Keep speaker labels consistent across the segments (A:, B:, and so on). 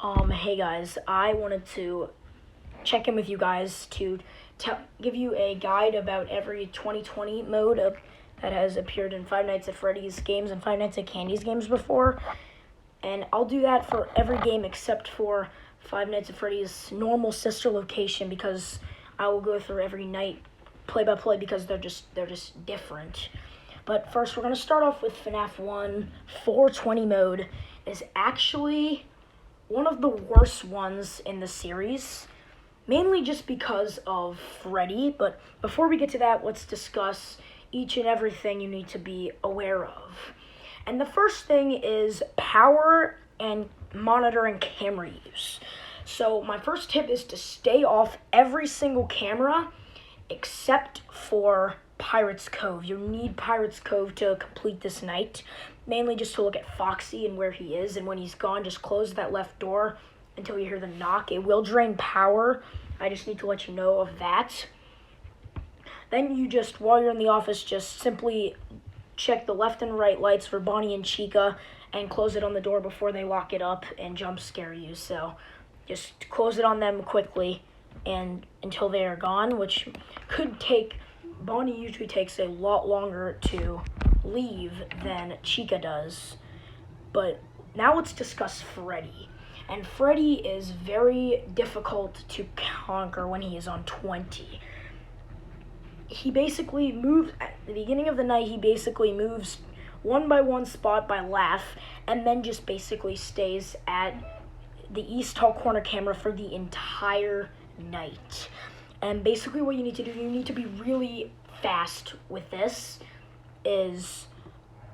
A: Hey guys, I wanted to check in with you guys to give you a guide about every 2020 mode that has appeared in Five Nights at Freddy's games and Five Nights at Candy's games before. And I'll do that for every game except for Five Nights at Freddy's normal sister location, because I will go through every night play by play because they're just different. But first, we're going to start off with Fnaf 1. 420 mode is actually one of the worst ones in the series, mainly just because of Freddy. But before we get to that, let's discuss each and everything you need to be aware of. And the first thing is power and monitor and camera use. So my first tip is to stay off every single camera except for Pirate's Cove. You need Pirate's Cove to complete this night, mainly just to look at Foxy and where he is, and when he's gone, just close that left door until you hear the knock. It will drain power. I just need to let you know of that. Then you just, while you're in the office, just simply check the left and right lights for Bonnie and Chica and close it on the door before they lock it up and jump scare you. So just close it on them quickly and until they are gone, which could take, Bonnie usually takes a lot longer to leave than Chica does. But now let's discuss Freddy. And Freddy is very difficult to conquer when he is on 20. He basically moves, at the beginning of the night, he basically moves one by one spot by laugh, and then just basically stays at the east hall corner camera for the entire night. And basically what you need to do, you need to be really fast with this, is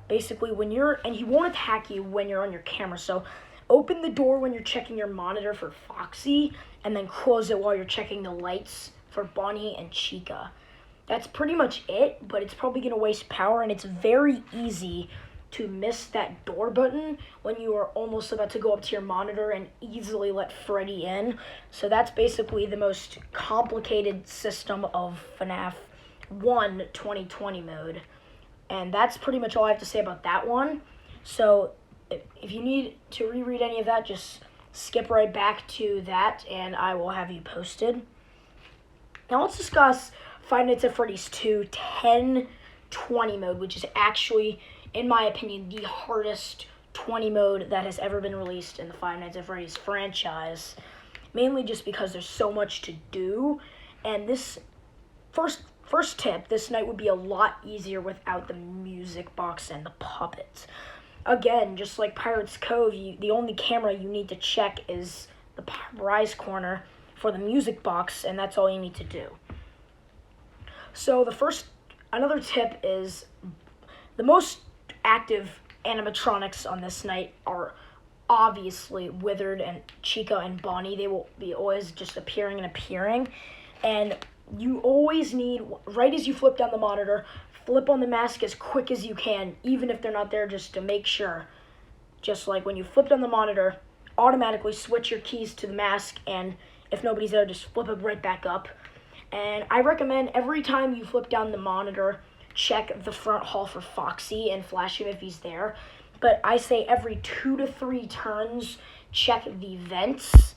A: basically when you're, and he won't attack you when you're on your camera, so open the door when you're checking your monitor for Foxy, and then close it while you're checking the lights for Bonnie and Chica. That's pretty much it, but it's probably going to waste power, and it's very easy to miss that door button when you are almost about to go up to your monitor and easily let Freddy in. So that's basically the most complicated system of FNAF 1 2020 mode. And that's pretty much all I have to say about that one. So if you need to reread any of that, just skip right back to that, and I will have you posted. Now let's discuss Five Nights at Freddy's 2 1020 mode, which is actually, in my opinion, the hardest 20 mode that has ever been released in the Five Nights at Freddy's franchise, mainly just because there's so much to do. And this first tip, this night would be a lot easier without the music box and the puppet. Again, just like Pirate's Cove, the only camera you need to check is the prize corner for the music box, and that's all you need to do. So another tip is the most active animatronics on this night are obviously Withered and Chica and Bonnie. They will be always just appearing, and you always need, right as you flip down the monitor, flip on the mask as quick as you can, even if they're not there, just to make sure. Just like when you flip down the monitor, automatically switch your keys to the mask, and if nobody's there, just flip it right back up. And I recommend every time you flip down the monitor, check the front hall for Foxy and flash him if he's there. But I say every 2 to 3 turns, check the vents.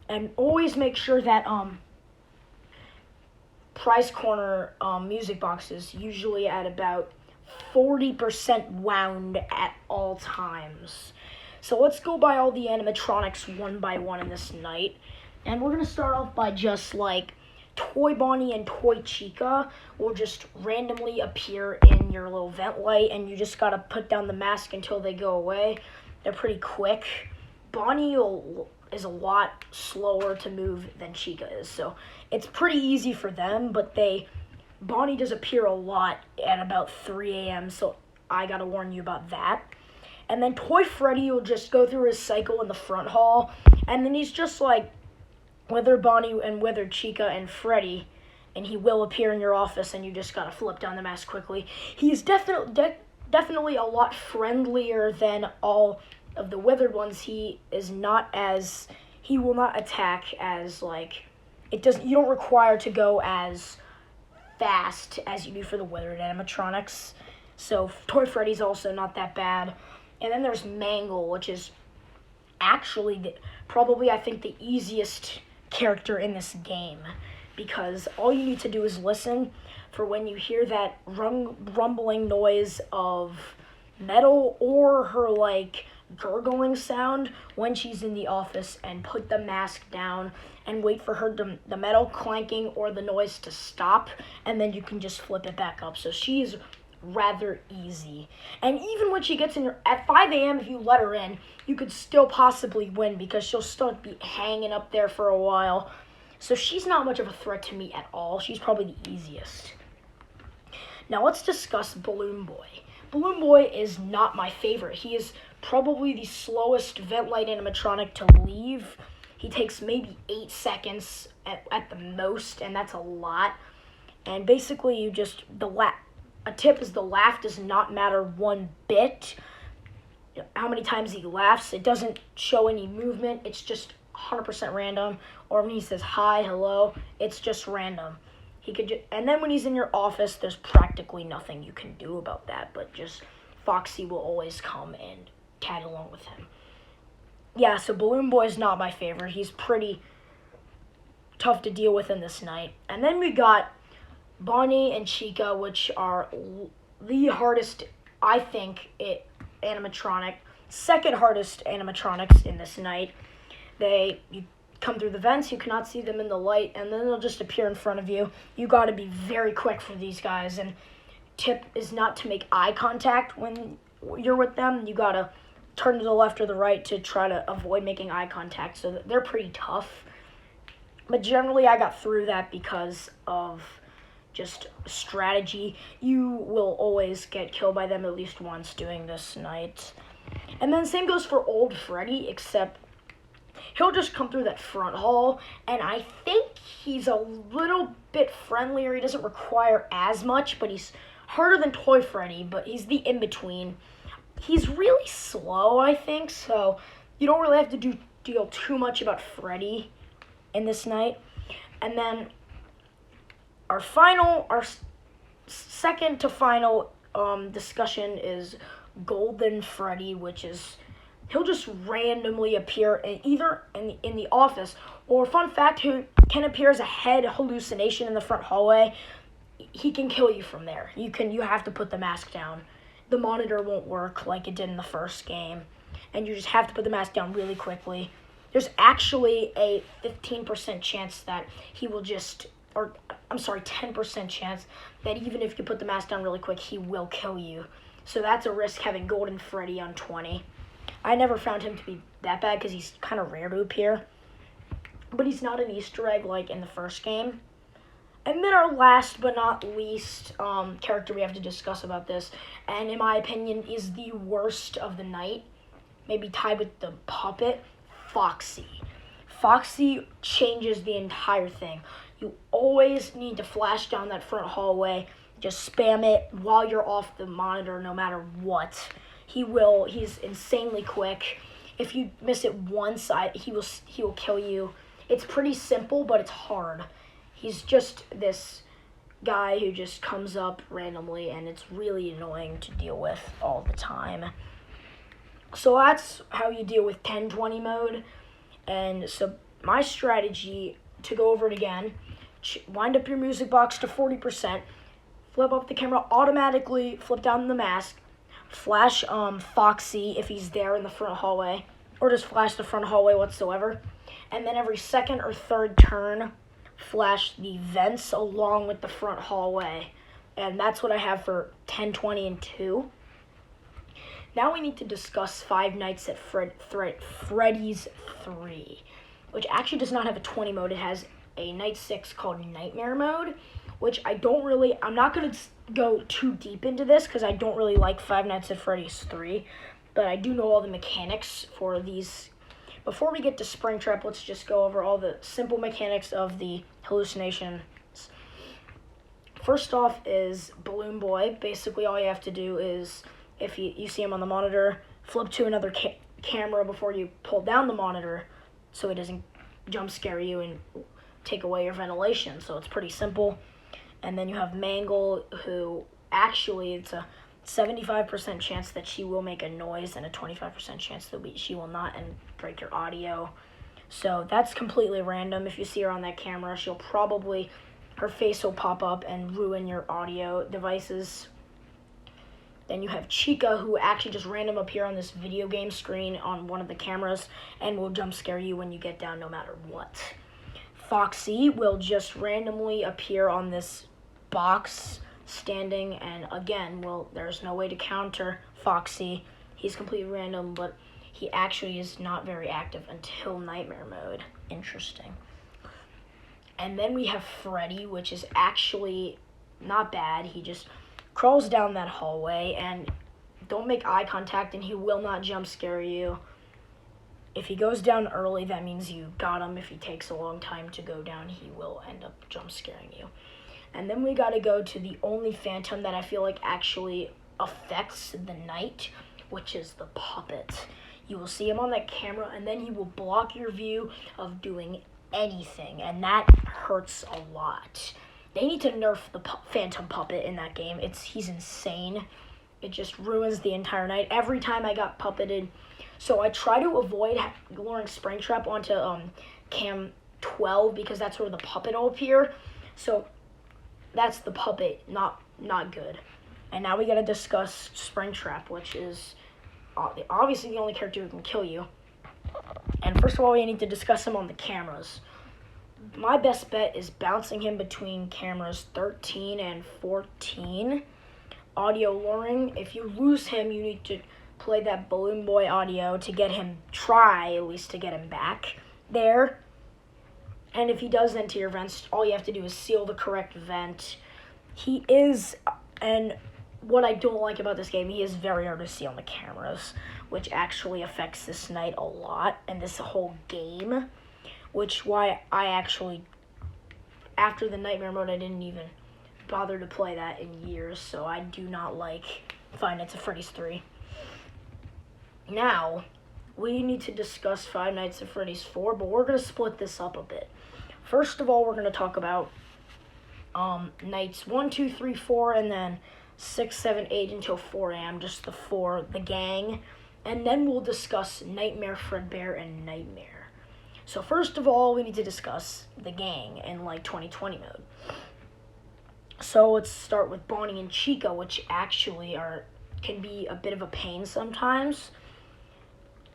A: And always make sure that prize corner music box is usually at about 40% wound at all times. So let's go by all the animatronics one by one in this night. And we're going to start off by just like Toy Bonnie and Toy Chica will just randomly appear in your little vent light, and you just gotta put down the mask until they go away. They're pretty quick. Bonnie is a lot slower to move than Chica is, so it's pretty easy for them, but Bonnie does appear a lot at about 3 a.m., so I gotta warn you about that. And then Toy Freddy will just go through his cycle in the front hall, and then he's just like Withered Bonnie and Withered Chica and Freddy, and he will appear in your office, and you just gotta flip down the mask quickly. He's definitely a lot friendlier than all of the Withered ones. He will not attack as you don't require to go as fast as you do for the Withered animatronics. So Toy Freddy's also not that bad. And then there's Mangle, which is actually probably, I think, the easiest character in this game, because all you need to do is listen for when you hear that rumbling noise of metal or her like gurgling sound when she's in the office, and put the mask down and wait for the metal clanking or the noise to stop, and then you can just flip it back up. So she's rather easy. And even when she gets in at 5 a.m., if you let her in, you could still possibly win, because she'll still be hanging up there for a while. So she's not much of a threat to me at all. She's probably the easiest. Now let's discuss Balloon Boy. Balloon Boy is not my favorite. He is probably the slowest vent light animatronic to leave. He takes maybe 8 seconds at the most, and that's a lot. And basically, a tip is the laugh does not matter one bit. How many times he laughs, it doesn't show any movement. It's just 100% random. Or when he says hi, hello, it's just random. And then when he's in your office, there's practically nothing you can do about that, but just Foxy will always come and tag along with him. Yeah, so Balloon Boy is not my favorite. He's pretty tough to deal with in this night. And then we got Bonnie and Chica, which are the hardest, I think, animatronic, second hardest animatronics in this night. You come through the vents, you cannot see them in the light, and then they'll just appear in front of you. You got to be very quick for these guys, and tip is not to make eye contact when you're with them. You got to turn to the left or the right to try to avoid making eye contact, so they're pretty tough. But generally, I got through that because of just strategy. You will always get killed by them at least once doing this night. And then same goes for Old Freddy, except he'll just come through that front hall, and I think he's a little bit friendlier. He doesn't require as much, but he's harder than Toy Freddy, but he's the in-between. He's really slow, I think, so you don't really have to deal too much about Freddy in this night. And then our second to final discussion is Golden Freddy, which is he'll just randomly appear either in the office, or fun fact, he can appear as a head hallucination in the front hallway. He can kill you from there. You have to put the mask down. The monitor won't work like it did in the first game, and you just have to put the mask down really quickly. There's actually a 15% chance that he will 10% chance that even if you put the mask down really quick, he will kill you. So that's a risk having Golden Freddy on 20. I never found him to be that bad because he's kind of rare to appear, but he's not an Easter egg like in the first game. And then our last but not least character we have to discuss about this, and in my opinion is the worst of the night, maybe tied with the puppet, Foxy. Foxy changes the entire thing. You always need to flash down that front hallway. Just spam it while you're off the monitor, no matter what. He's insanely quick. If you miss it once, he will kill you. It's pretty simple, but it's hard. He's just this guy who just comes up randomly, and it's really annoying to deal with all the time. So that's how you deal with 10-20 mode. And so my strategy, to go over it again, wind up your music box to 40%, flip up the camera automatically, flip down the mask, flash Foxy if he's there in the front hallway, or just flash the front hallway whatsoever. And then every second or third turn, flash the vents along with the front hallway. And that's what I have for 10, 20, and 2. Now we need to discuss Five Nights at Freddy's 3, which actually does not have a 20 mode. It has a night 6 called Nightmare mode, which I'm not going to go too deep into this because I don't really like Five Nights at Freddy's 3, but I do know all the mechanics for these. Before we get to Springtrap, let's just go over all the simple mechanics of the hallucinations. First off is Balloon Boy. Basically, all you have to do is, if you see him on the monitor, flip to another camera before you pull down the monitor so it doesn't jump scare you and take away your ventilation. So it's pretty simple. And then you have Mangle, who actually, it's a 75% chance that she will make a noise and a 25% chance that she will not and break your audio. So that's completely random. If you see her on that camera, her face will pop up and ruin your audio devices. Then you have Chica, who actually just random appear on this video game screen on one of the cameras and will jump scare you when you get down no matter what. Foxy will just randomly appear on this box standing, and again, there's no way to counter Foxy. He's completely random, but he actually is not very active until Nightmare Mode. Interesting. And then we have Freddy, which is actually not bad. He just crawls down that hallway, and don't make eye contact, and he will not jump scare you. If he goes down early, that means you got him. If he takes a long time to go down, he will end up jump scaring you. And then we got to go to the only phantom that I feel like actually affects the night, which is the puppet. You will see him on that camera, and then he will block your view of doing anything, and that hurts a lot. They need to nerf the Phantom Puppet in that game. He's insane. It just ruins the entire night. Every time I got puppeted. So I try to avoid luring Springtrap onto cam 12 because that's where the puppet will appear. So that's the puppet, not good. And now we got to discuss Springtrap, which is obviously the only character who can kill you. And first of all, we need to discuss him on the cameras. My best bet is bouncing him between cameras 13 and 14. Audio luring. If you lose him, you need to play that Balloon Boy audio to try at least to get him back there. And if he does enter your vents, all you have to do is seal the correct vent. And what I don't like about this game, he is very hard to see on the cameras, which actually affects this night a lot and this whole game. Why I actually, after the Nightmare Mode, I didn't even bother to play that in years, so I do not like Five Nights at Freddy's 3. Now, we need to discuss Five Nights at Freddy's 4, but we're going to split this up a bit. First of all, we're going to talk about nights 1, 2, 3, 4, and then 6, 7, 8 until 4 a.m., just the gang. And then we'll discuss Nightmare Fredbear and Nightmare. So first of all, we need to discuss the gang in 2020 mode. So let's start with Bonnie and Chica, which actually can be a bit of a pain sometimes.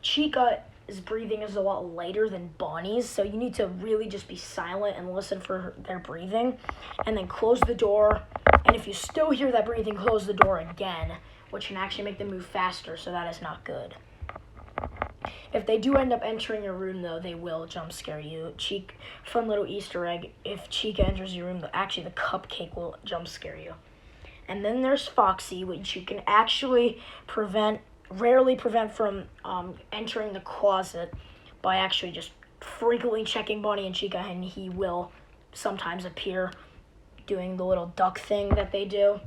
A: Chica's breathing is a lot lighter than Bonnie's, so you need to really just be silent and listen for their breathing, and then close the door. And if you still hear that breathing, close the door again, which can actually make them move faster, so that is not good. If they do end up entering your room, though, they will jump scare you. Fun little Easter egg, if Chica enters your room, the cupcake will jump scare you. And then there's Foxy, which you can actually rarely prevent from entering the closet by actually just frequently checking Bonnie and Chica, and he will sometimes appear doing the little duck thing that they do.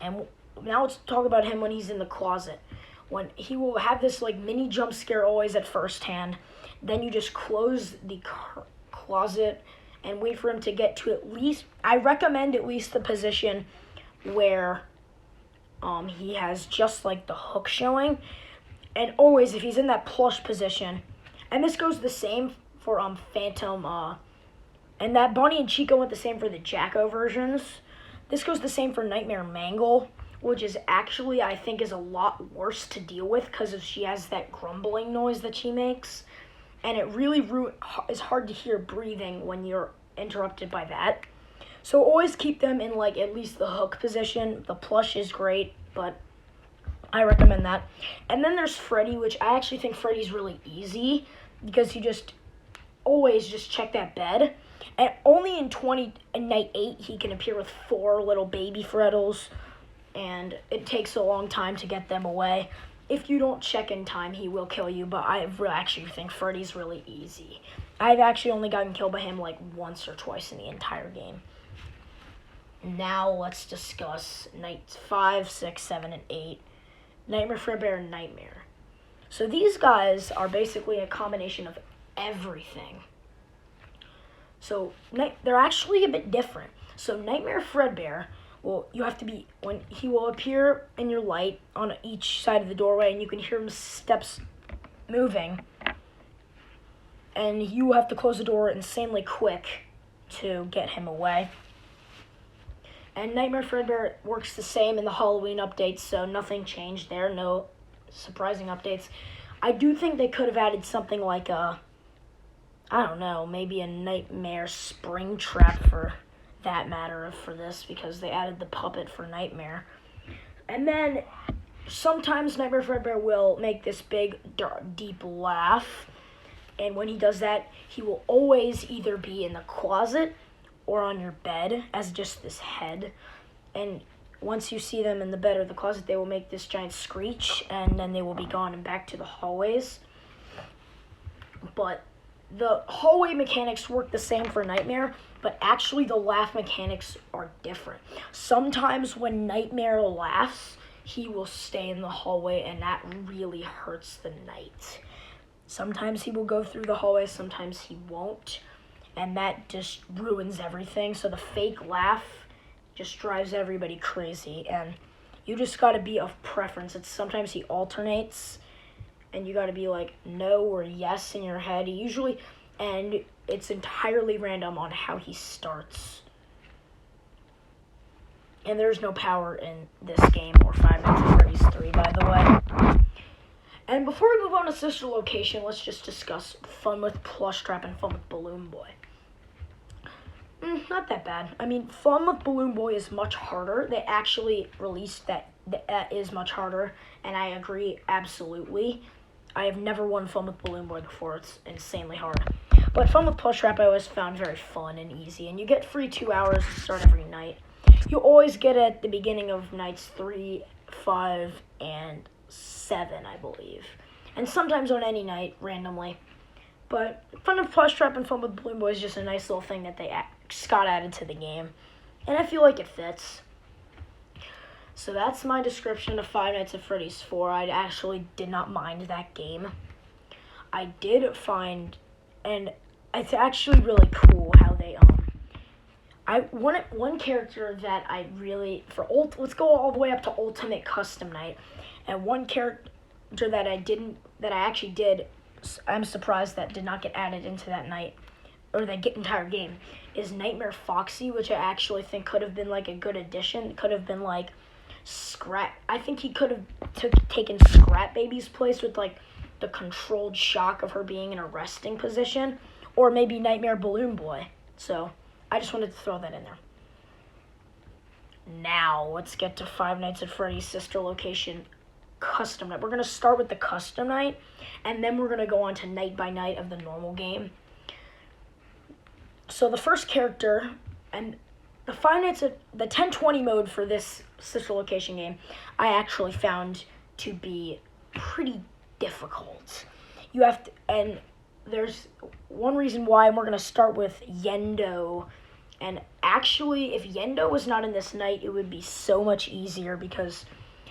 A: And now let's talk about him when he's in the closet. When he will have this mini jump scare always at first hand, then you just close the closet and wait for him to get to I recommend at least the position where he has just the hook showing. And always, if he's in that plush position, and this goes the same for Phantom, and that Bonnie and Chica went the same for the Jacko versions. This goes the same for Nightmare Mangle, which is actually, I think, is a lot worse to deal with because she has that grumbling noise that she makes. And it really is hard to hear breathing when you're interrupted by that. So always keep them in at least the hook position. The plush is great, but I recommend that. And then there's Freddy, which I actually think Freddy's really easy because you just always just check that bed. And only in night 8 he can appear with 4 little baby Freddles, and it takes a long time to get them away. If you don't check in time, he will kill you, but I actually think Freddy's really easy. I've actually only gotten killed by him once or twice in the entire game. Now let's discuss nights 5, 6, 7, and 8. Nightmare Fredbear and Nightmare. So these guys are basically a combination of everything. So they're actually a bit different. So Nightmare Fredbear Well, you have to be, when he will appear in your light on each side of the doorway, and you can hear him steps moving. And you have to close the door insanely quick to get him away. And Nightmare Fredbear works the same in the Halloween updates, so nothing changed there, no surprising updates. I do think they could have added something like I don't know, maybe a Nightmare Springtrap for that matter for this, because they added the puppet for Nightmare. And then sometimes Nightmare Fredbear will make this big, dark, deep laugh. And when he does that, he will always either be in the closet or on your bed as just this head. And once you see them in the bed or the closet, they will make this giant screech, and then they will be gone and back to the hallways. But the hallway mechanics work the same for Nightmare, but actually the laugh mechanics are different. Sometimes when Nightmare laughs, he will stay in the hallway, and that really hurts the night. Sometimes he will go through the hallway, sometimes he won't, and that just ruins everything. So the fake laugh just drives everybody crazy, and you just gotta be of preference. It's sometimes he alternates, and you gotta be like no or yes in your head usually, and it's entirely random on how he starts. And there's no power in this game or Five Nights at Freddy's 3, by the way. And before we move on to Sister Location, let's just discuss Fun with Plush Trap and Fun with Balloon Boy. Not that bad. I mean, Fun with Balloon Boy is much harder. They actually released that is much harder, and I agree absolutely. I have never won Fun with Balloon Boy before. It's insanely hard. But Fun with Plush Trap I always found very fun and easy, and you get free 2 hours to start every night. You always get it at the beginning of nights 3, 5, and 7, I believe. And sometimes on any night, randomly. But Fun with Plush Trap and Fun with Balloon Boy is just a nice little thing that they got added to the game. And I feel like it fits. So that's my description of Five Nights at Freddy's 4. I actually did not mind that game. I did find, and it's actually really cool how they one character that I really let's go all the way up to Ultimate Custom Night, and one character that I actually did, I'm surprised that did not get added into that night or that entire game, is Nightmare Foxy, which I actually think could have been like a good addition. Could have been like I think he could have taken Scrap Baby's place with like the controlled shock of her being in a resting position, or maybe Nightmare Balloon Boy. So I just wanted to throw that in there. Now, let's get to Five Nights at Freddy's Sister Location Custom Night. We're going to start with the Custom Night, and then we're going to go on to Night by Night of the normal game. So the first character, and the Five Nights at the 1020 mode for this Sister Location game, I actually found to be pretty difficult. You have to, and there's one reason why, and we're going to start with Yendo. And actually, if Yendo was not in this night, it would be so much easier, because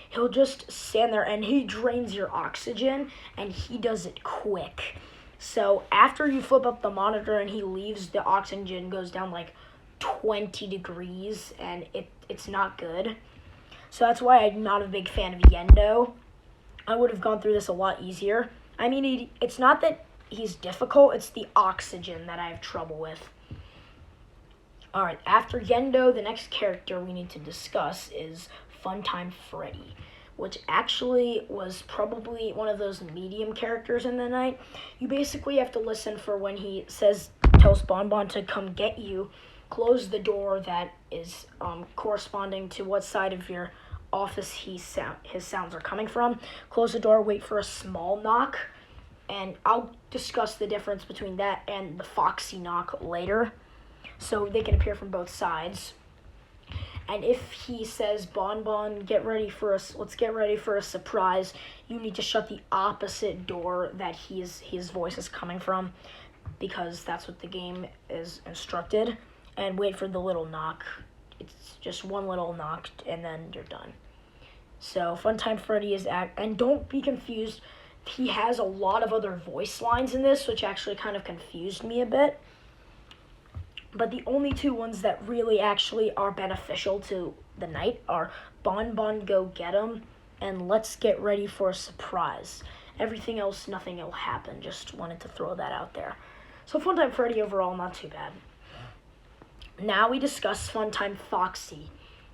A: he'll just stand there and he drains your oxygen, and he does it quick. So after you flip up the monitor and he leaves, the oxygen goes down like 20 degrees, and it's not good. So that's why I'm not a big fan of Yendo. I would have gone through this a lot easier. I mean, it's not that he's difficult, it's the oxygen that I have trouble with. Alright, after Yendo, the next character we need to discuss is Funtime Freddy, which actually was probably one of those medium characters in the night. You basically have to listen for when he tells Bonbon to come get you, close the door that is corresponding to what side of your office his sounds are coming from. Close the door, wait for a small knock, and I'll discuss the difference between that and the Foxy knock later, so they can appear from both sides. And if he says, Bonbon, let's get ready for a surprise, you need to shut the opposite door that his voice is coming from, because that's what the game is instructed, and wait for the little knock. It's just one little knock, and then you're done. So Funtime Freddy and don't be confused, he has a lot of other voice lines in this, which actually kind of confused me a bit. But the only two ones that really actually are beneficial to the night are Bon Bon Go Get 'Em and Let's Get Ready for a Surprise. Everything else, nothing will happen. Just wanted to throw that out there. So Funtime Freddy overall, not too bad. Now we discuss Funtime Foxy,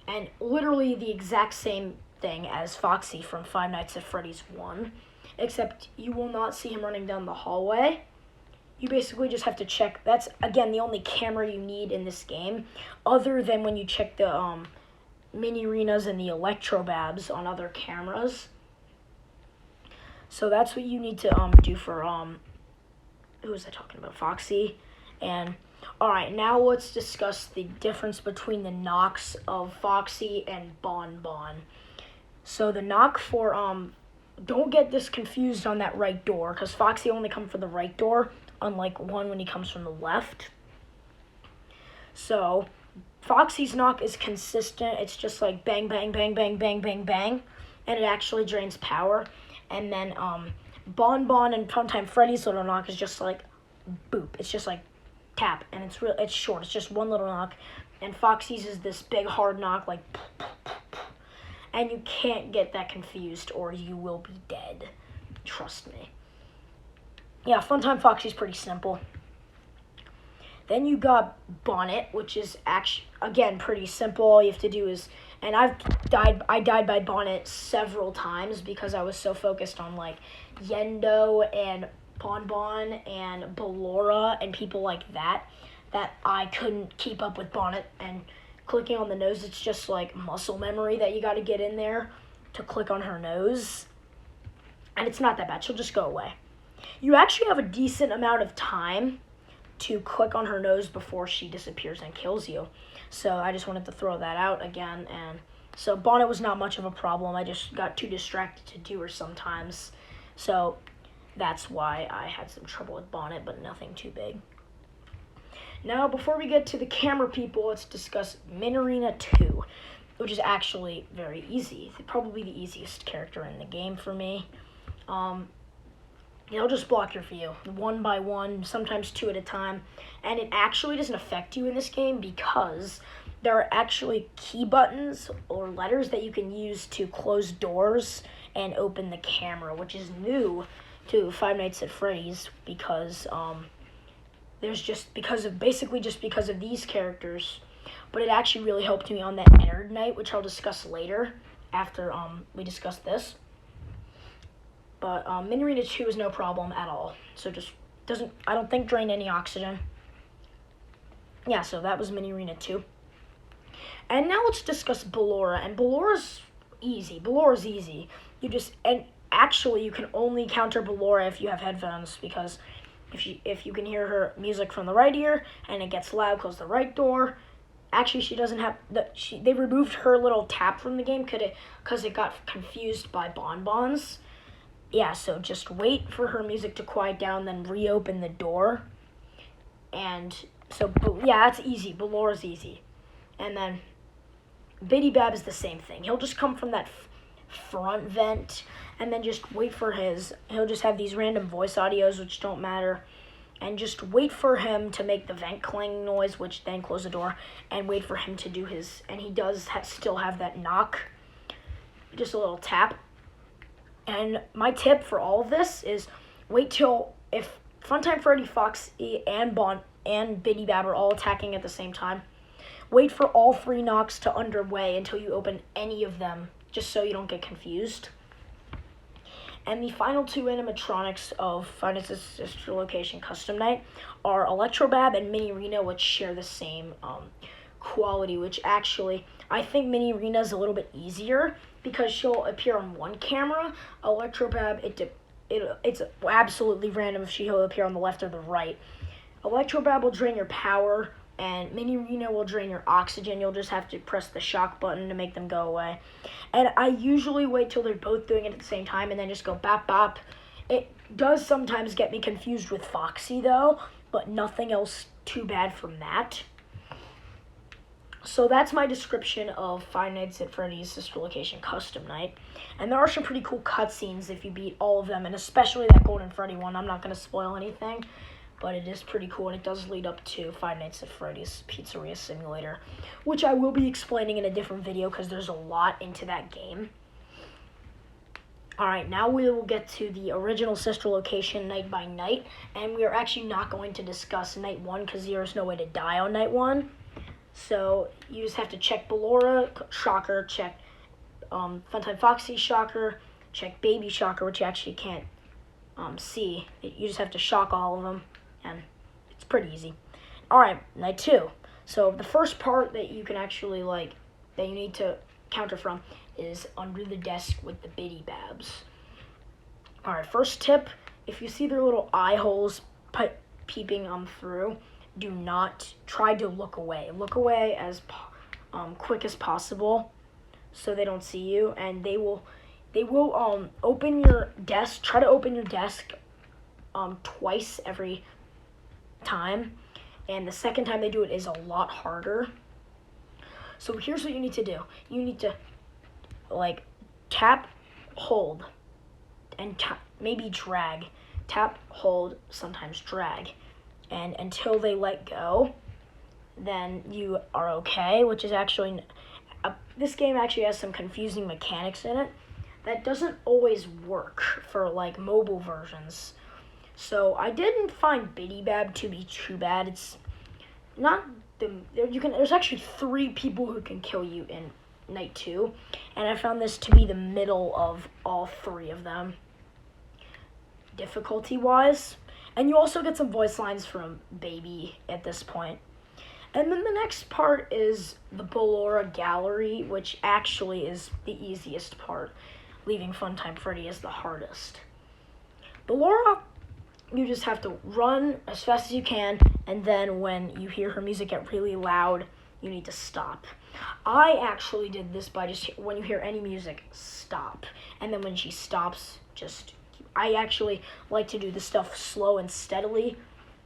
A: and literally the exact same thing as Foxy from Five Nights at Freddy's 1, except you will not see him running down the hallway. You basically just have to check. That's, again, the only camera you need in this game, other than when you check the mini arenas and the electrobabs on other cameras. So that's what you need to do for who was I talking about? Foxy. And alright, now let's discuss the difference between the knocks of Foxy and Bon Bon. So the knock for don't get this confused on that right door, because Foxy only comes from the right door, unlike one when he comes from the left. So Foxy's knock is consistent. It's just like bang, bang, bang, bang, bang, bang, bang, and it actually drains power. And then Bon Bon and Funtime Freddy's little knock is just like boop. It's just like tap, and it's short. It's just one little knock. And Foxy's is this big hard knock, like, and you can't get that confused or you will be dead. Trust me. Yeah, Funtime Foxy's pretty simple. Then you got Bonnet, which is actually, again, pretty simple. All you have to do is, and I died by Bonnet several times because I was so focused on, like, Yendo and Bon Bon and Ballora and people like that I couldn't keep up with Bonnet. And clicking on the nose, it's just, like, muscle memory that you got to get in there to click on her nose. And it's not that bad. She'll just go away. You actually have a decent amount of time to click on her nose before she disappears and kills you. So I just wanted to throw that out again. And so Bonnet was not much of a problem. I just got too distracted to do her sometimes. So that's why I had some trouble with Bonnet, but nothing too big. Now, before we get to the camera people, let's discuss Minarina 2, which is actually very easy. Probably the easiest character in the game for me. It'll just block your view, one by one, sometimes two at a time. And it actually doesn't affect you in this game because there are actually key buttons or letters that you can use to close doors and open the camera, which is new to Five Nights at Freddy's because because of these characters. But it actually really helped me on that nerd night, which I'll discuss later after we discuss this. But Minarina 2 is no problem at all. So just I don't think, drain any oxygen. Yeah, so that was Minarina 2. And now let's discuss Ballora. And Ballora's easy. And actually, you can only counter Ballora if you have headphones, because if you can hear her music from the right ear and it gets loud, close the right door. Actually, she doesn't have they removed her little tap from the game because it got confused by bonbons. Yeah, so just wait for her music to quiet down, then reopen the door. And so, yeah, that's easy. Ballora's easy. And then Biddy Bab is the same thing. He'll just come from that front vent, and then just wait for he'll just have these random voice audios, which don't matter. And just wait for him to make the vent clang noise, which then close the door, and wait for him to do and he does still have that knock. Just a little tap. And my tip for all of this is wait till, if Funtime Freddy, Foxy, and Biddy Bab are all attacking at the same time, wait for all three knocks to underway until you open any of them, just so you don't get confused. And the final two animatronics of Five Nights at Sister Location Custom Night are Electrobab and Mini Rena, which share the same quality, which actually, I think Mini Rena is a little bit easier because she'll appear on one camera. Electrobab, it's absolutely random if she'll appear on the left or the right. Electrobab will drain your power, and Mini Rena will drain your oxygen. You'll just have to press the shock button to make them go away. And I usually wait till they're both doing it at the same time and then just go bop bop. It does sometimes get me confused with Foxy though, but nothing else too bad from that. So that's my description of Five Nights at Freddy's Sister Location Custom Night. And there are some pretty cool cutscenes if you beat all of them, and especially that Golden Freddy one. I'm not going to spoil anything. but it is pretty cool, and it does lead up to Five Nights at Freddy's Pizzeria Simulator, which I will be explaining in a different video because there's a lot into that game. Alright, now we will get to the original sister location night by night, and we are actually not going to discuss night 1 because there's no way to die on night 1. So you just have to check Ballora Shocker, check Funtime Foxy Shocker, check Baby Shocker, which you actually can't see. You just have to shock all of them, and it's pretty easy. Alright, night 2. So the first part that you can actually, that you need to counter from is under the desk with the Biddy Babs. Alright, first tip, if you see their little eye holes peeping through, do not try to look away. Look away as quick as possible so they don't see you, and they will open your desk. Try to open your desk twice every time, and the second time they do it is a lot harder. So here's what you need to do. You need to tap, hold, and maybe drag. Tap, hold, sometimes drag. And until they let go, then you are okay, which is actually, this game actually has some confusing mechanics in it that doesn't always work for mobile versions. So I didn't find Biddy Bab to be too bad. It's not there's actually 3 people who can kill you in night 2, and I found this to be the middle of all 3 of them, difficulty-wise. And you also get some voice lines from Baby at this point. And then the next part is the Ballora Gallery, which actually is the easiest part. Leaving Funtime Freddy is the hardest. Ballora, you just have to run as fast as you can, and then when you hear her music get really loud, you need to stop. I actually did this by just, when you hear any music, stop. And then when she stops, I actually like to do the stuff slow and steadily,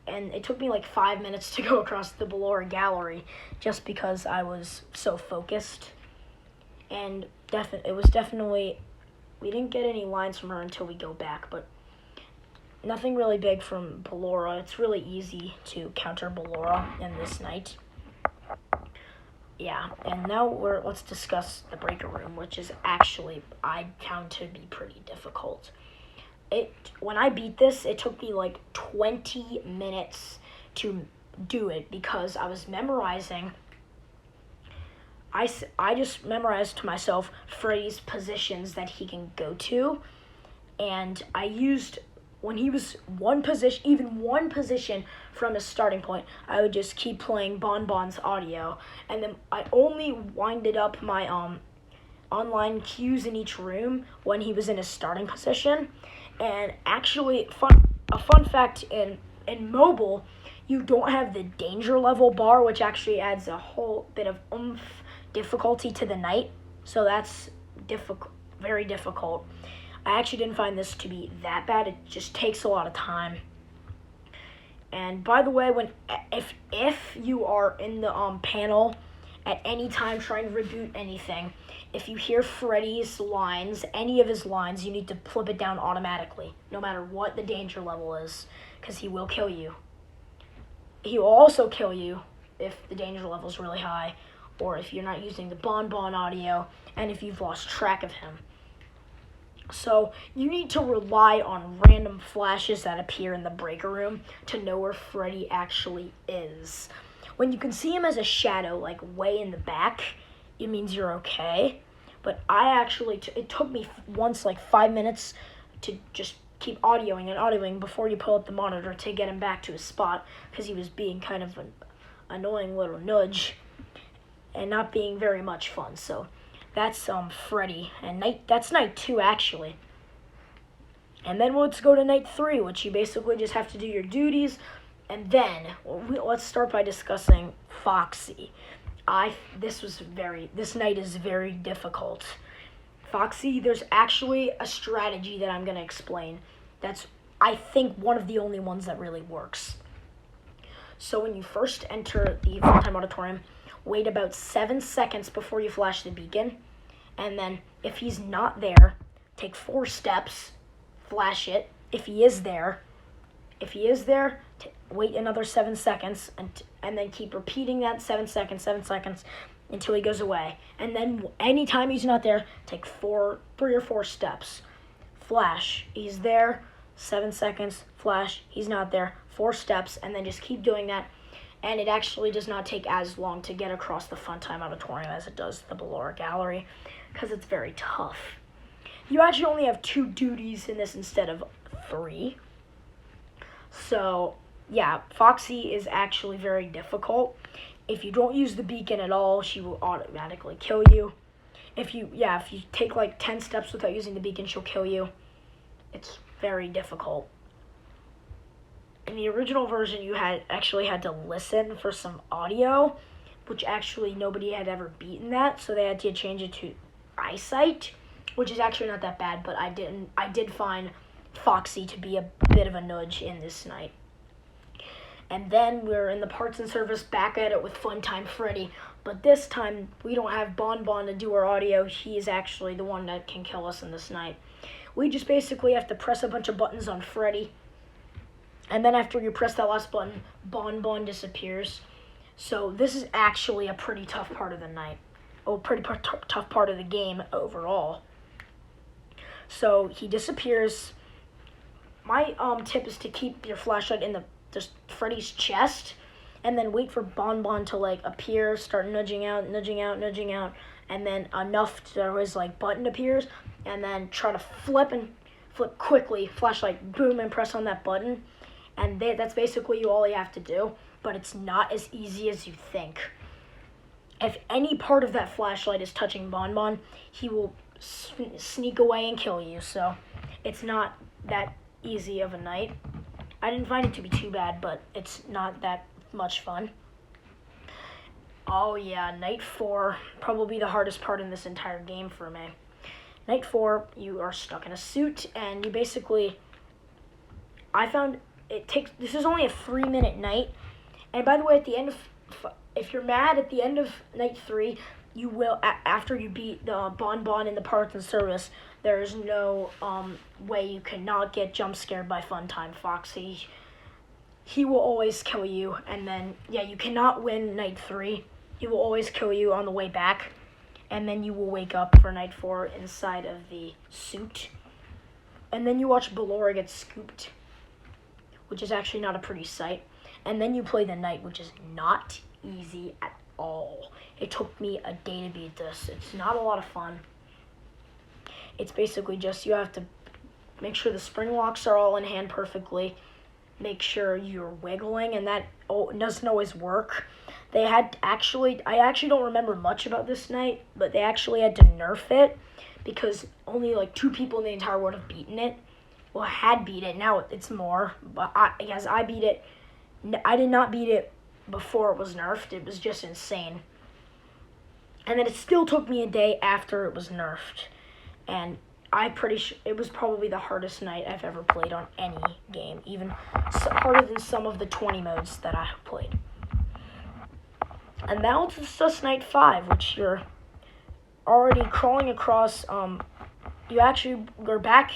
A: and it took me 5 minutes to go across the Ballora Gallery just because I was so focused. And it was definitely, we didn't get any lines from her until we go back, but nothing really big from Ballora. It's really easy to counter Ballora in this night. Yeah, and now let's discuss the breaker room, which is actually, I found to be pretty difficult. When I beat this, it took me 20 minutes to do it because I was memorizing. I just memorized to myself Freddy's positions that he can go to, and I used, when he was even one position from his starting point, I would just keep playing Bon Bon's audio, and then I only winded up my online cues in each room when he was in his starting position. And actually, a fun fact, in mobile, you don't have the danger level bar, which actually adds a whole bit of difficulty to the night. So that's very difficult. I actually didn't find this to be that bad. It just takes a lot of time. And by the way, if you are in the panel at any time trying to reboot anything, if you hear Freddy's lines, any of his lines, you need to flip it down automatically, no matter what the danger level is, because he will kill you. He will also kill you if the danger level is really high, or if you're not using the Bon Bon audio, and if you've lost track of him. So you need to rely on random flashes that appear in the breaker room to know where Freddy actually is. When you can see him as a shadow, way in the back, it means you're okay. But it took me once 5 minutes to just keep audioing and audioing before you pull up the monitor to get him back to his spot, because he was being kind of an annoying little nudge and not being very much fun. So that's Freddy, and that's night 2 actually. And then let's go to night 3, which you basically just have to do your duties. And then let's start by discussing Foxy. This night is very difficult. Foxy, there's actually a strategy that I'm going to explain. That's, I think, one of the only ones that really works. So when you first enter the Funtime Auditorium, wait about 7 seconds before you flash the beacon. And then if he's not there, take 4 steps, flash it. If he is there, If he is there, wait another 7 seconds and then keep repeating that 7 seconds until he goes away. And then anytime he's not there, take 3 or 4 steps. Flash, he's there, 7 seconds, flash, he's not there, 4 steps, and then just keep doing that. And it actually does not take as long to get across the Funtime Auditorium as it does the Ballora Gallery, because it's very tough. You actually only have 2 duties in this instead of 3. So, yeah, Foxy is actually very difficult. If you don't use the beacon at all, she will automatically kill you. If you take like 10 steps without using the beacon, she'll kill you. It's very difficult. In the original version, you actually had to listen for some audio, which actually nobody had ever beaten that, so they had to change it to eyesight, which is actually not that bad, but I did find Foxy to be a bit of a nudge in this night. And then we're in the parts and service back at it with Funtime Freddy. But this time, we don't have Bon Bon to do our audio. He is actually the one that can kill us in this night. We just basically have to press a bunch of buttons on Freddy. And then after you press that last button, Bon Bon disappears. So this is actually a pretty tough part of the night. Pretty tough part of the game overall. So he disappears. My tip is to keep your flashlight in just Freddy's chest, and then wait for Bon Bon to like appear, start nudging out, and then enough to his like button appears, and then try to flip quickly, flashlight, boom, and press on that button, and that's basically all you have to do. But it's not as easy as you think. If any part of that flashlight is touching Bon Bon, he will sneak away and kill you. So it's not that easy of a night. I didn't find it to be too bad, but it's not that much fun. Oh yeah, Night 4, probably the hardest part in this entire game for me. Night 4, you are stuck in a suit, and you basically, this is only a 3-minute night, and by the way, at the end of, if you're mad at the end of Night 3, you will, after you beat the Bon Bon in the parts and service, there is no way you cannot get jump scared by Funtime Foxy. He will always kill you, and then, yeah, you cannot win Night 3. He will always kill you on the way back, and then you will wake up for Night 4 inside of the suit. And then you watch Ballora get scooped, which is actually not a pretty sight. And then you play the night, which is not easy at all. It took me a day to beat this. It's not a lot of fun. It's basically just you have to make sure the spring locks are all in hand perfectly. Make sure you're wiggling, and that doesn't always work. I actually don't remember much about this night, but they actually had to nerf it because only like 2 people in the entire world have beaten it. Well, had beat it. Now it's more, but I beat it. I did not beat it before it was nerfed. It was just insane. And then it still took me a day after it was nerfed. And I'm pretty sure it was probably the hardest night I've ever played on any game, even harder than some of the 20 modes that I have played. And now it's just Night 5, which you're already crawling across. You actually are back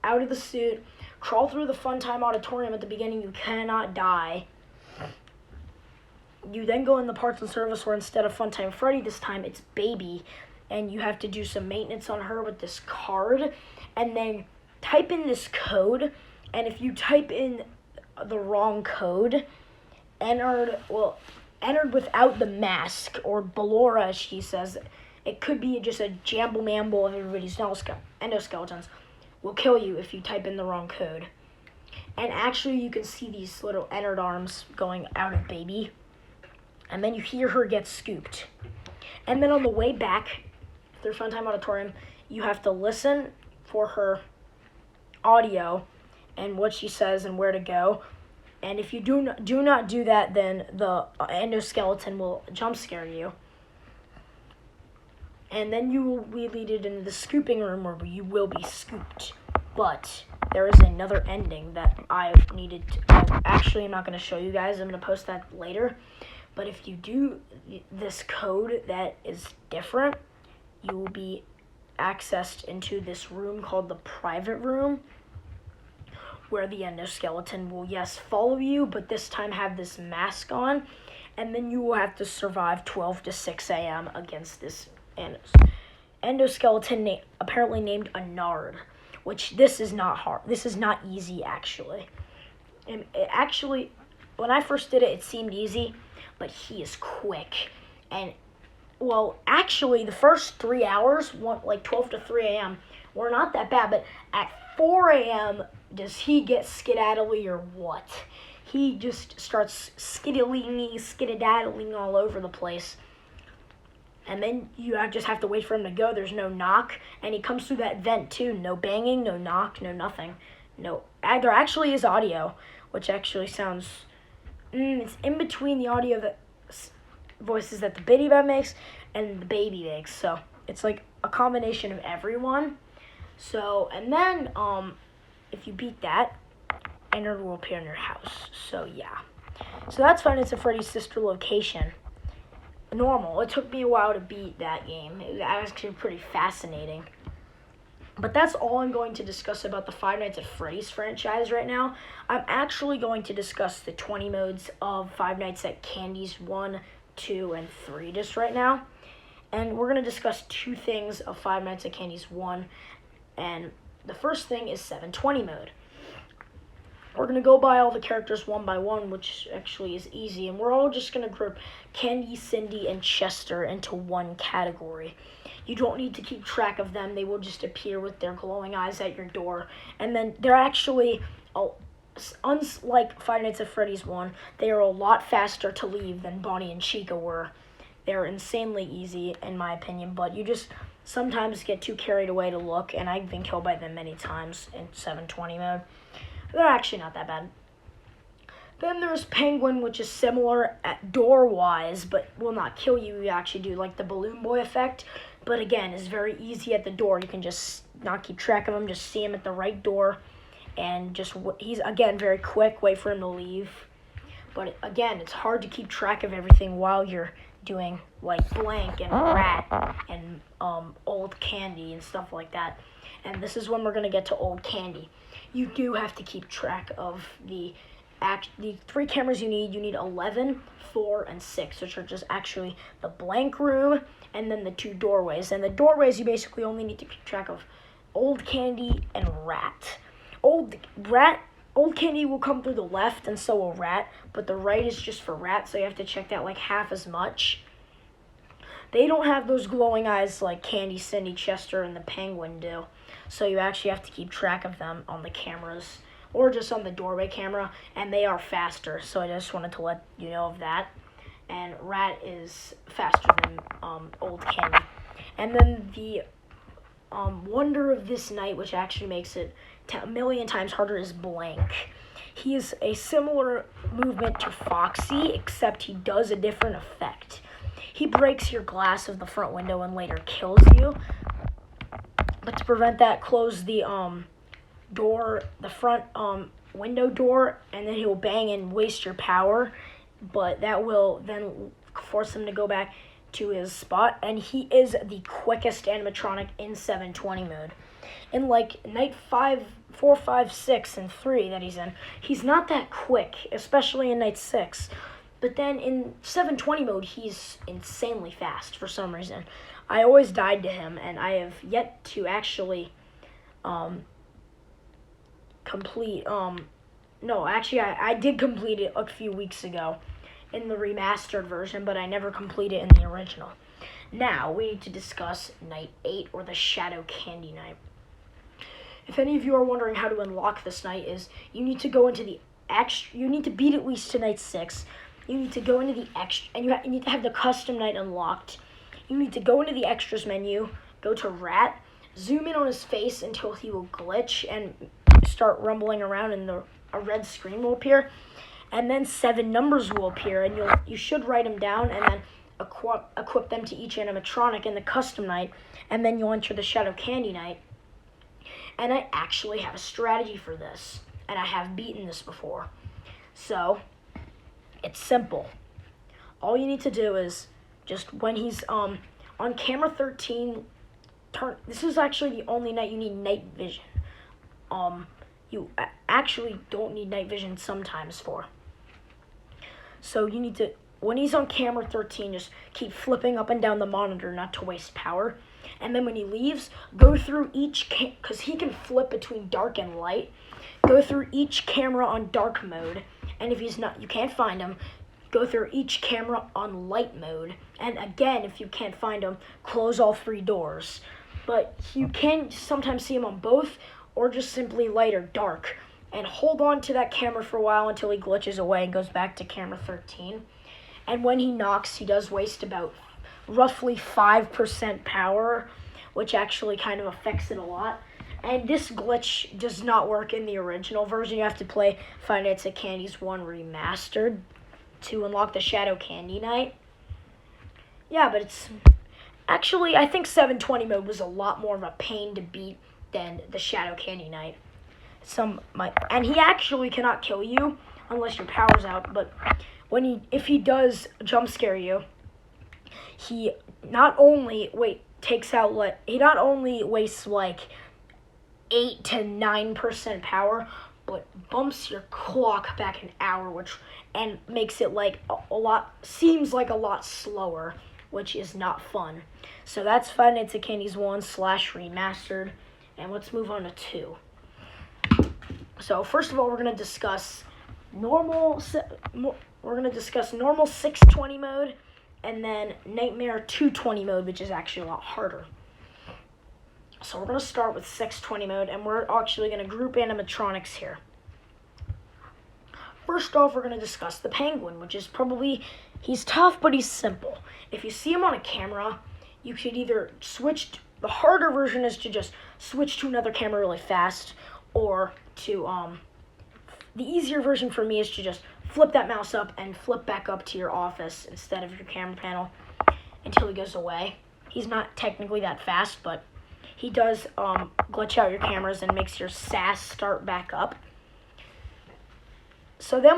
A: out of the suit, crawl through the Funtime Auditorium at the beginning. You cannot die. You then go in the parts and service where instead of Funtime Freddy this time, it's Baby. And you have to do some maintenance on her with this card. And then type in this code. And if you type in the wrong code, entered without the mask, or Ballora, as she says, it could be just a jamble-mamble of everybody's endoskeletons, will kill you if you type in the wrong code. And actually, you can see these little entered arms going out of Baby. And then you hear her get scooped. And then on the way back through Funtime Auditorium, you have to listen for her audio and what she says and where to go. And if you do not do that, then the endoskeleton will jump scare you. And then you will be leaded into the scooping room where you will be scooped. But there is another ending that I needed to... Actually, I'm not going to show you guys. I'm going to post that later. But if you do this code that is different, you will be accessed into this room called the private room, where the endoskeleton will, yes, follow you, but this time have this mask on, and then you will have to survive 12 to 6 a.m. against this endoskeleton apparently named a Nard, which this is not hard. This is not easy, actually. And it actually, when I first did it, it seemed easy, but he is quick. And, well, actually, the first 3 hours, like 12 to 3 a.m., were not that bad, but at 4 a.m., does he get skedaddly or what? He just starts skedaddling all over the place. And then you just have to wait for him to go. There's no knock. And he comes through that vent, too. No banging, no knock, no nothing. No, there actually is audio, which actually sounds... it's in between the audio that voices that the Bitty Bat makes and the baby makes. So it's like a combination of everyone. So, and then if you beat that, Ennard will appear in your house. So, yeah. So that's Five Nights at Freddy's sister location. Normal. It took me a while to beat that game. It was actually pretty fascinating. But that's all I'm going to discuss about the Five Nights at Freddy's franchise right now. I'm actually going to discuss the 20 modes of Five Nights at Candy's 1, 2, and 3 just right now. And we're going to discuss two things of Five Nights at Candy's 1. And the first thing is 720 mode. We're going to go by all the characters one by one, which actually is easy. And we're all just going to group Candy, Cindy, and Chester into one category. You don't need to keep track of them. They will just appear with their glowing eyes at your door. And then they're actually, unlike Five Nights at Freddy's 1, they are a lot faster to leave than Bonnie and Chica were. They're insanely easy, in my opinion, but you just sometimes get too carried away to look, and I've been killed by them many times in 720 mode. They're actually not that bad. Then there's Penguin, which is similar at door-wise, but will not kill you. You actually do like the Balloon Boy effect, but again, is very easy at the door. You can just not keep track of him, just see him at the right door, and just he's, again, very quick. Wait for him to leave. But again, it's hard to keep track of everything while you're doing like Blank and Rat and Old Candy and stuff like that. And this is when we're going to get to Old Candy. You do have to keep track of the three cameras you need. You need 11, 4, and 6, which are just actually the blank room and then the two doorways. And the doorways, you basically only need to keep track of Old Candy and Rat. Old Candy will come through the left, and so will Rat, but the right is just for Rat, so you have to check that like half as much. They don't have those glowing eyes like Candy, Cindy, Chester, and the Penguin do, so you actually have to keep track of them on the cameras, or just on the doorway camera, and they are faster, so I just wanted to let you know of that. And Rat is faster than Old Candy. And then the Wonder of this night, which actually makes it a million times harder, is Blank. He is a similar movement to Foxy, except he does a different effect. He breaks your glass of the front window and later kills you. But to prevent that, close the door, the front window door, and then he will bang and waste your power. But that will then force him to go back to his spot, and he is the quickest animatronic in 720 mode. In like night 5, 4, 5, 6, and 3 that he's in, he's not that quick, especially in night 6. But then in 720 mode, he's insanely fast for some reason. I always died to him, and I have yet to actually complete. No, actually, I did complete it a few weeks ago in the remastered version, but I never completed it in the original. Now, we need to discuss Night 8, or the Shadow Candy Night. If any of you are wondering how to unlock this night, is you need to go into the you need to beat at least to Night 6. You need to go into the extra, and you need to have the custom night unlocked. You need to go into the extras menu, go to Rat, zoom in on his face until he will glitch and start rumbling around, and a red screen will appear. And then 7 numbers will appear, and you should write them down, and then equip them to each animatronic in the custom night, and then you'll enter the Shadow Candy night. And I actually have a strategy for this, and I have beaten this before. So, it's simple. All you need to do is, just when he's on camera 13, this is actually the only night you need night vision. you actually don't need night vision sometimes for. So you need to, when he's on camera 13, just keep flipping up and down the monitor not to waste power. And then when he leaves, go through each, because he can flip between dark and light, go through each camera on dark mode. And if he's not, you can't find him, go through each camera on light mode. And again, if you can't find him, close all 3 doors. But you can sometimes see him on both, or just simply light or dark. And hold on to that camera for a while until he glitches away and goes back to camera 13. And when he knocks, he does waste about roughly 5% power, which actually kind of affects it a lot. And this glitch does not work in the original version. You have to play Five Nights at Candy's 1 Remastered to unlock the Shadow Candy Night. Yeah, but it's... Actually, I think 720 mode was a lot more of a pain to beat than the Shadow Candy Night. And he actually cannot kill you unless your power's out, but if he does jump scare you, he not only wastes like 8 to 9% power, but bumps your clock back an hour, and makes it like seems like a lot slower, which is not fun. So that's Five Nights at Candy's 1 / Remastered, and let's move on to 2. So first of all, we're gonna discuss normal 620 mode, and then Nightmare 220 mode, which is actually a lot harder. So we're gonna start with 620 mode, and we're actually gonna group animatronics here. First off, we're gonna discuss the Penguin, which is he's tough, but he's simple. If you see him on a camera, you should either the harder version is to just switch to another camera really fast, or to, the easier version for me is to just flip that mouse up and flip back up to your office instead of your camera panel until he goes away. He's not technically that fast, but he does glitch out your cameras and makes your SAS start back up. So then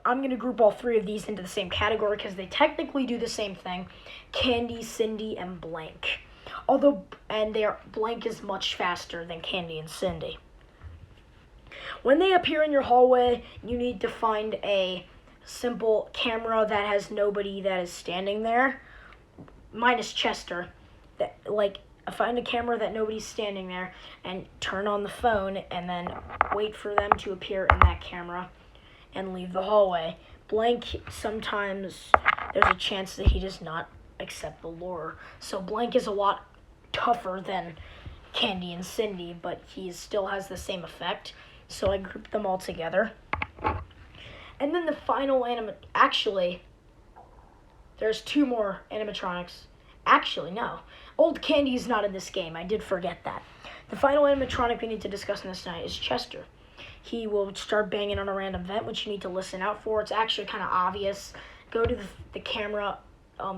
A: I'm going to group all 3 of these into the same category because they technically do the same thing: Candy, Cindy, and Blank. Blank is much faster than Candy and Cindy. When they appear in your hallway, you need to find a simple camera that has nobody that is standing there, minus Chester. Find a camera that nobody's standing there, and turn on the phone, and then wait for them to appear in that camera, and leave the hallway. Blank, sometimes there's a chance that he does not accept the lure. So Blank is a lot tougher than Candy and Cindy, but he still has the same effect. So I grouped them all together. And then the final there's 2 more animatronics. Actually, no. Old Candy is not in this game. I did forget that. The final animatronic we need to discuss in this night is Chester. He will start banging on a random vent, which you need to listen out for. It's actually kind of obvious. Go to the camera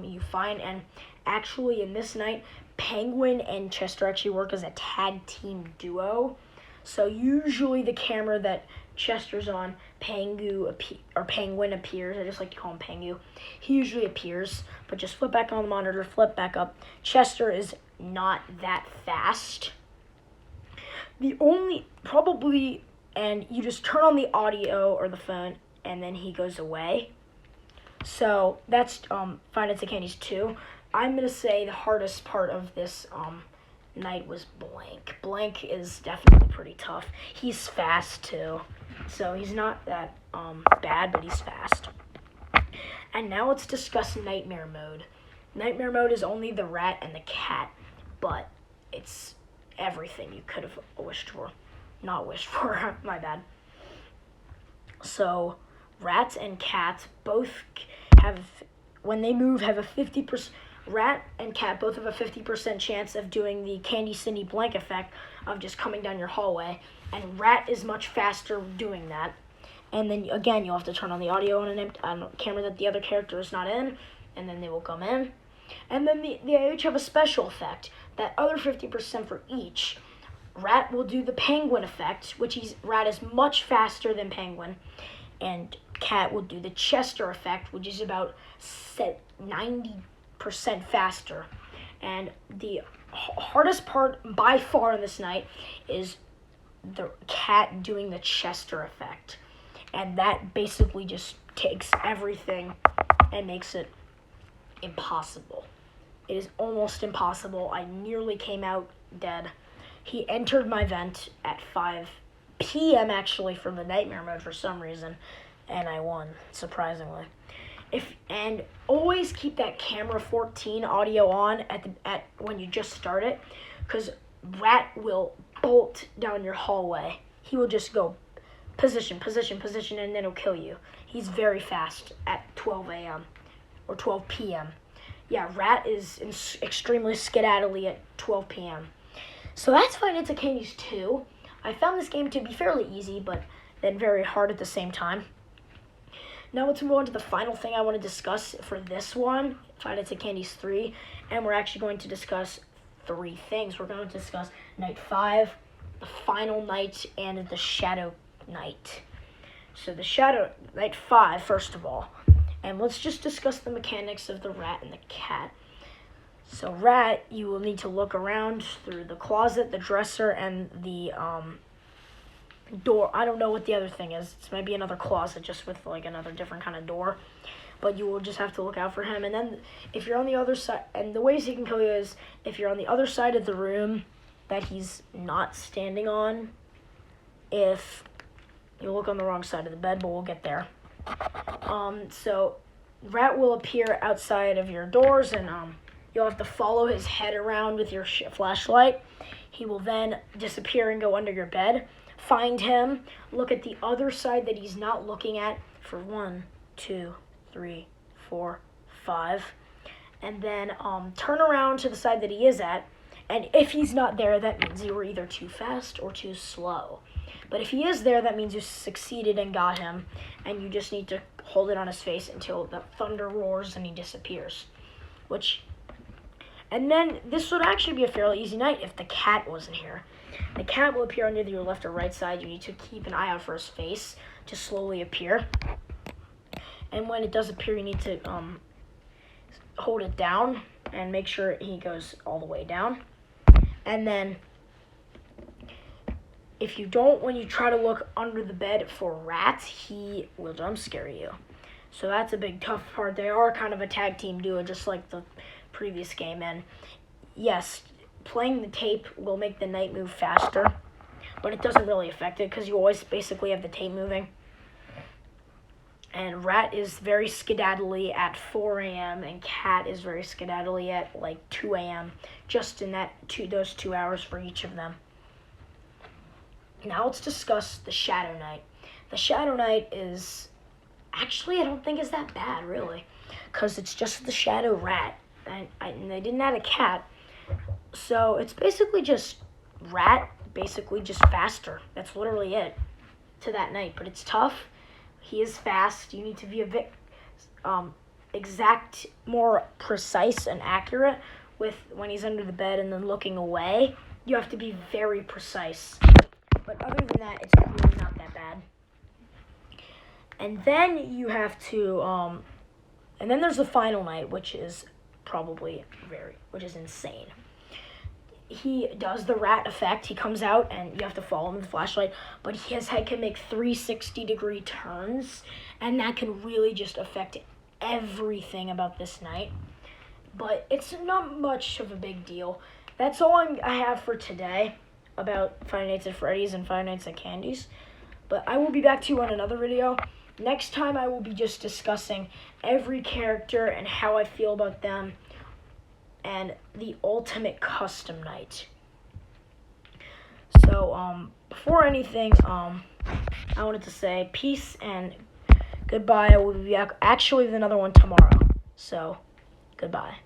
A: you find, and actually in this night, Penguin and Chester actually work as a tag team duo. So usually the camera that Chester's on, Penguin appears. I just like to call him Pengu. He usually appears, but just flip back on the monitor, flip back up. Chester is not that fast. And you just turn on the audio or the phone, and then he goes away. So that's Five Nights at Candy's 2. I'm going to say the hardest part of this night was Blank. Blank is definitely pretty tough. He's fast too, so he's not that bad, but he's fast. And now let's discuss Nightmare mode. Nightmare mode is only the rat and the cat, but it's everything you could have not wished for, my bad. So rats and cats both when they move, have a 50%. Rat and cat both have a 50% chance of doing the Candy Cindy Blank effect of just coming down your hallway, and rat is much faster doing that. And then again, you'll have to turn on the audio on a camera that the other character is not in, and then they will come in. And then they each have a special effect, that other 50% for each. Rat will do the Penguin effect, rat is much faster than Penguin, and cat will do the Chester effect, which is about 90% faster. And the hardest part by far in this night is the cat doing the Chester effect. And that basically just takes everything and makes it impossible. It is almost impossible. I nearly came out dead. He entered my vent at 5 p.m. actually from the nightmare mode for some reason, and I won, surprisingly. And always keep that camera 14 audio on at when you just start it, because Rat will bolt down your hallway. He will just go position, and then he'll kill you. He's very fast at 12 a.m. or 12 p.m. Yeah, Rat is extremely skedaddly at 12 p.m. So that's Five Nights at Candy's 2. I found this game to be fairly easy, but then very hard at the same time. Now let's move on to the final thing I want to discuss for this one, Five Nights at Candy's 3, and we're actually going to discuss 3 things. We're going to discuss Night 5, the final night, and the Shadow Night. So the Shadow Night 5, first of all, and let's just discuss the mechanics of the rat and the cat. So Rat, you will need to look around through the closet, the dresser, and the door. I don't know what the other thing is. It's maybe another closet just with like another different kind of door. But you will just have to look out for him. And then if you're on the other side, and the ways he can kill you is if you're on the other side of the room that he's not standing on, if you look on the wrong side of the bed, but we'll get there. So Rat will appear outside of your doors, and you'll have to follow his head around with your flashlight. He will then disappear and go under your bed. Find him, look at the other side that he's not looking at for 1, 2, 3, 4, 5, and then turn around to the side that he is at, and if he's not there, that means you were either too fast or too slow. But if he is there, that means you succeeded and got him, and you just need to hold it on his face until the thunder roars and he disappears. And then this would actually be a fairly easy night if the cat wasn't here. The cat will appear on either your left or right side. You need to keep an eye out for his face to slowly appear. And when it does appear, you need to hold it down and make sure he goes all the way down. And then if you don't, when you try to look under the bed for Rat, he will jump scare you. So that's a big tough part. They are kind of a tag team duo, just like the previous game. And yes, playing the tape will make the night move faster, but it doesn't really affect it because you always basically have the tape moving. And Rat is very skedaddly at 4 a.m. and Cat is very skedaddly at like 2 a.m. just in those 2 hours for each of them. Now let's discuss the Shadow Night. The Shadow Night is actually, I don't think is that bad really, because it's just the Shadow Rat, and they didn't add a cat. So it's basically just Rat, basically just faster. That's literally it to that night. But it's tough. He is fast. You need to be a bit exact, more precise and accurate with when he's under the bed and then looking away. You have to be very precise. But other than that, it's really not that bad. And then you have to, and then there's the final night, which is insane. He does the rat effect. He comes out, and you have to follow him with the flashlight. But his head can make 360-degree turns, and that can really just affect everything about this night. But it's not much of a big deal. That's all I have for today about Five Nights at Freddy's and Five Nights at Candy's. But I will be back to you on another video. Next time, I will be just discussing every character and how I feel about them, and the ultimate custom night. So, before anything, I wanted to say peace and goodbye. I will be back actually with another one tomorrow. So, goodbye.